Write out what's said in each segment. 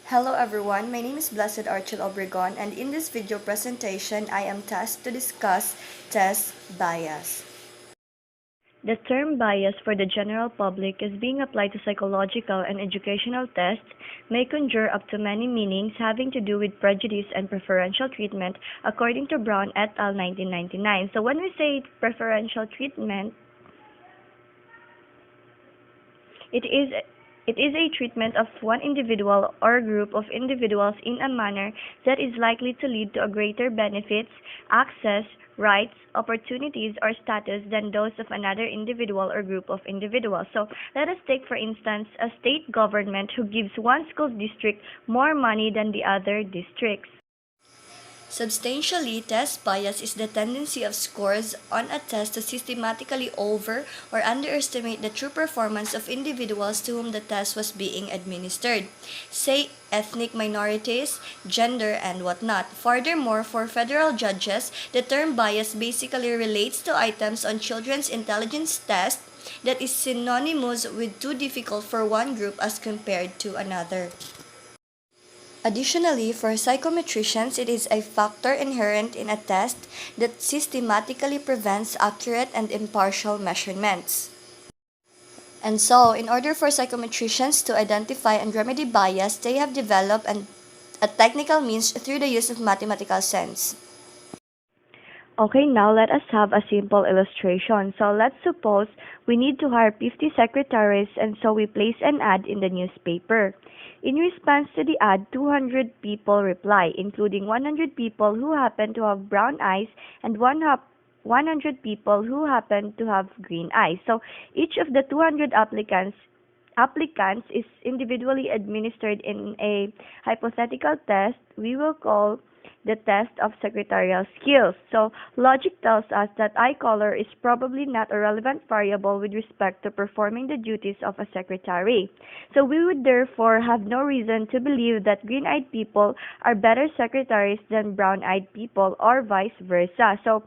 Hello everyone, my name is Blessed Archell Obregon, and in this video presentation, I am tasked to discuss test bias. The term bias for the general public is being applied to psychological and educational tests may conjure up to many meanings having to do with prejudice and preferential treatment according to Brown et al. 1999. So when we say preferential treatment, It is it is a treatment of one individual or group of individuals in a manner that is likely to lead to a greater benefits, access, rights, opportunities, or status than those of another individual or group of individuals. So let us take, for instance, a state government who gives one school district more money than the other districts. Substantially, test bias is the tendency of scores on a test to systematically over or underestimate the true performance of individuals to whom the test was being administered, say ethnic minorities, gender, and whatnot. Furthermore, for federal judges, the term bias basically relates to items on children's intelligence test that is synonymous with too difficult for one group as compared to another. Additionally, for psychometricians, it is a factor inherent in a test that systematically prevents accurate and impartial measurements. And so, in order for psychometricians to identify and remedy bias, they have developed a technical means through the use of mathematical sense. Okay, now let us have a simple illustration. So let's suppose we need to hire 50 secretaries, and so we place an ad in the newspaper. In response to the ad, 200 people reply, including 100 people who happen to have brown eyes and 100 people who happen to have green eyes. So each of the 200 applicants is individually administered in a hypothetical test we will call the test of secretarial skills. So logic tells us that eye color is probably not a relevant variable with respect to performing the duties of a secretary. So we would therefore have no reason to believe that green-eyed people are better secretaries than brown-eyed people or vice versa. So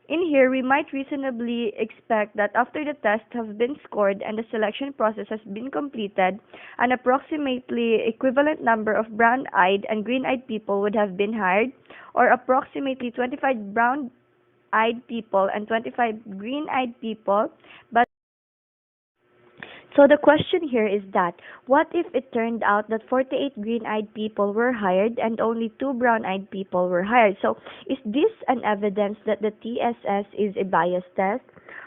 in here, we might reasonably expect that after the test has been scored and the selection process has been completed, an approximately equivalent number of brown-eyed and green-eyed people would have been hired, or approximately 25 brown-eyed people and 25 green-eyed people. So the question here is that, what if it turned out that 48 green-eyed people were hired and only 2 brown-eyed people were hired? So is this an evidence that the TSS is a bias test?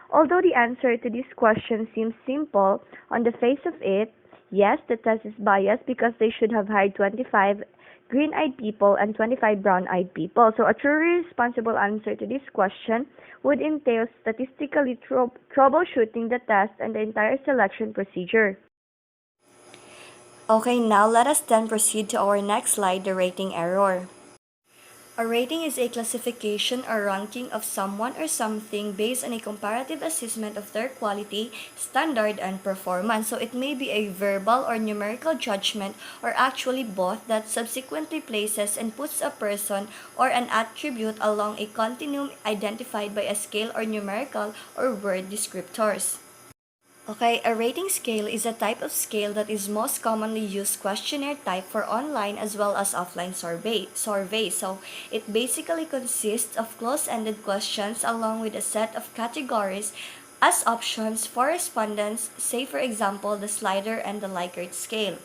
Although the answer to this question seems simple on the face of it, yes, the test is biased because they should have hired 25 green-eyed people and 25 brown-eyed people. So a truly responsible answer to this question would entail statistically troubleshooting the test and the entire selection procedure. Okay, now let us then proceed to our next slide, the rating error. A rating is a classification or ranking of someone or something based on a comparative assessment of their quality, standard, and performance. So it may be a verbal or numerical judgment, or actually both, that subsequently places and puts a person or an attribute along a continuum identified by a scale or numerical or word descriptors. Okay, a rating scale is a type of scale that is most commonly used questionnaire type for online as well as offline survey. So it basically consists of close-ended questions along with a set of categories as options for respondents, say for example the slider and the Likert scale.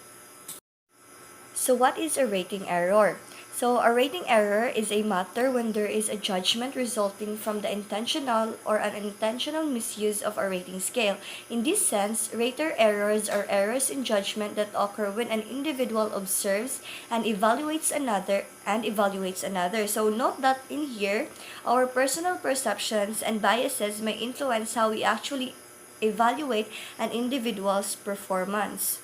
So what is a rating error? So a rating error is a matter when there is a judgment resulting from the intentional or unintentional misuse of a rating scale. In this sense, rater errors are errors in judgment that occur when an individual observes and evaluates another. So note that in here, our personal perceptions and biases may influence how we actually evaluate an individual's performance.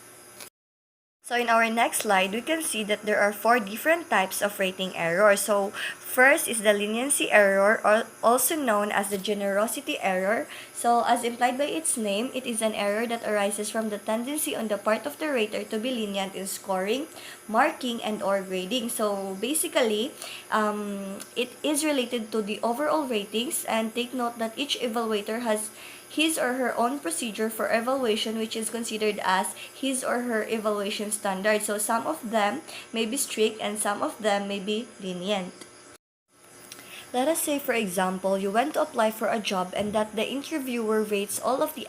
So in our next slide, we can see that there are 4 different types of rating error. So first is the leniency error, or also known as the generosity error. So as implied by its name, it is an error that arises from the tendency on the part of the rater to be lenient in scoring, marking, and or grading. So basically, it is related to the overall ratings, and take note that each evaluator has his or her own procedure for evaluation, which is considered as his or her evaluation standard. So some of them may be strict and some of them may be lenient. Let us say, for example, you went to apply for a job and that the interviewer rates all of the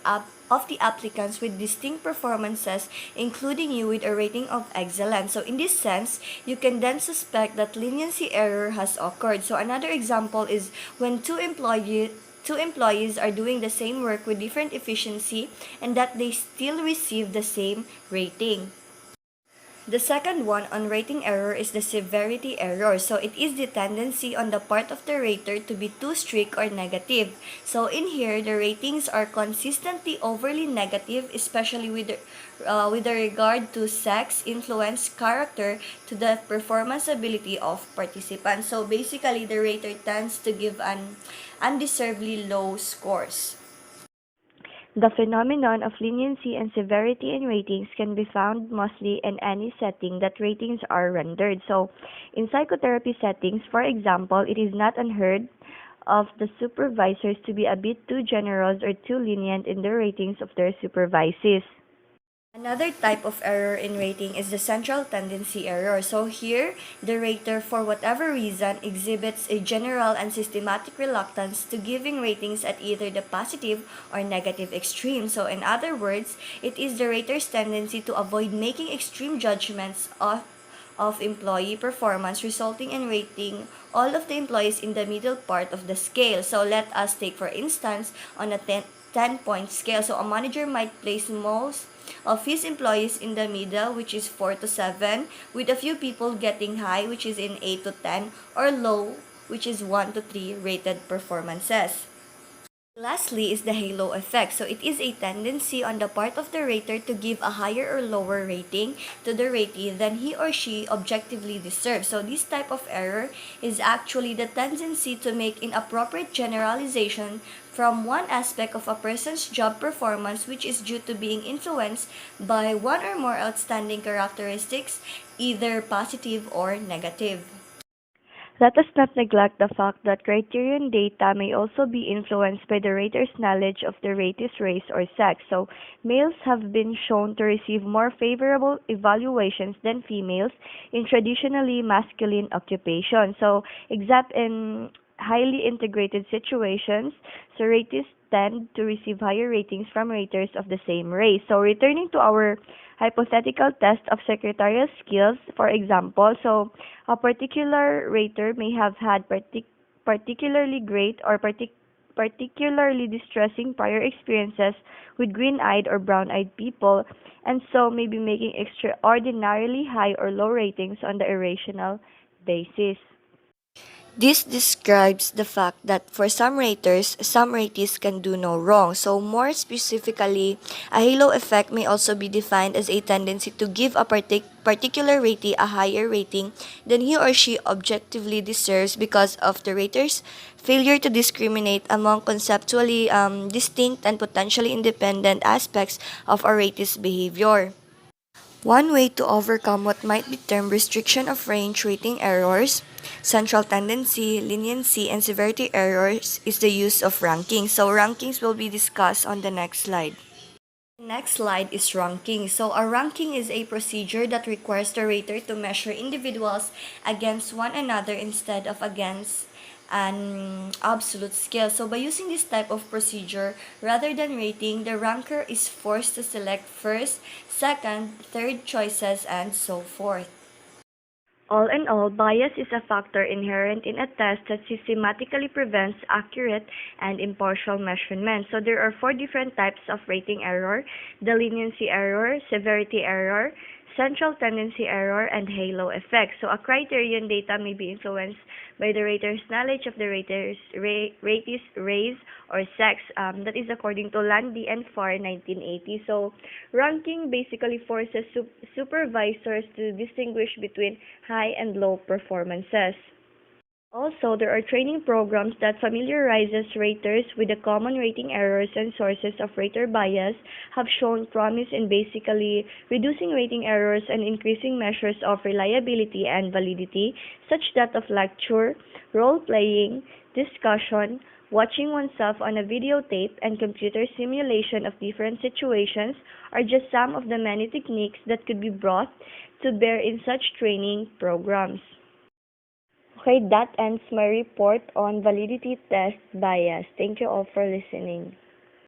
applicants with distinct performances, including you with a rating of excellent. So in this sense, you can then suspect that leniency error has occurred. So another example is when two employees are doing the same work with different efficiency and that they still receive the same rating. The second one on rating error is the severity error. So it is the tendency on the part of the rater to be too strict or negative. So in here, the ratings are consistently overly negative, especially with the regard to sex, influence, character, to the performance ability of participants. So basically, the rater tends to give an undeservedly low scores. The phenomenon of leniency and severity in ratings can be found mostly in any setting that ratings are rendered. So, in psychotherapy settings, for example, it is not unheard of the supervisors to be a bit too generous or too lenient in the ratings of their supervisees. Another type of error in rating is the central tendency error. So here, the rater, for whatever reason, exhibits a general and systematic reluctance to giving ratings at either the positive or negative extreme. So in other words, it is the rater's tendency to avoid making extreme judgments of employee performance, resulting in rating all of the employees in the middle part of the scale. So let us take, for instance, on a 10-point scale. So a manager might place most of his employees in the middle, which is 4 to 7, with a few people getting high, which is in 8 to 10, or low, which is 1 to 3 rated performances. Lastly is the halo effect. So it is a tendency on the part of the rater to give a higher or lower rating to the ratee than he or she objectively deserves. So this type of error is actually the tendency to make inappropriate generalization from one aspect of a person's job performance, which is due to being influenced by one or more outstanding characteristics, either positive or negative. Let us not neglect the fact that criterion data may also be influenced by the rater's knowledge of the ratee's race or sex. So, males have been shown to receive more favorable evaluations than females in traditionally masculine occupations. So, except in highly integrated situations, so ratees tend to receive higher ratings from raters of the same race. So, returning to our hypothetical test of secretarial skills, for example, so a particular rater may have had particularly great or particularly distressing prior experiences with green-eyed or brown-eyed people, and so may be making extraordinarily high or low ratings on the irrational basis. This describes the fact that for some raters, some ratees can do no wrong. So more specifically, a halo effect may also be defined as a tendency to give a particular ratee a higher rating than he or she objectively deserves because of the rater's failure to discriminate among conceptually distinct and potentially independent aspects of a ratee's behavior. One way to overcome what might be termed restriction of range rating errors, central tendency, leniency, and severity errors is the use of rankings. So rankings will be discussed on the next slide. Next slide is ranking. So a ranking is a procedure that requires the rater to measure individuals against one another instead of against an absolute scale. So by using this type of procedure, rather than rating, the ranker is forced to select first, second, third choices, and so forth. All in all, bias is a factor inherent in a test that systematically prevents accurate and impartial measurement. So there are four different types of rating error: the leniency error, severity error, central tendency error, and halo effect. So a criterion data may be influenced by the rater's knowledge of the ratee's race or sex. That is according to Landy and Farr 1980. So ranking basically forces supervisors to distinguish between high and low performances. Also, there are training programs that familiarizes raters with the common rating errors and sources of rater bias have shown promise in basically reducing rating errors and increasing measures of reliability and validity, such that of lecture, role-playing, discussion, Watching oneself on a videotape and computer simulation of different situations are just some of the many techniques that could be brought to bear in such training programs. Okay, that ends my report on validity test bias. Thank you all for listening.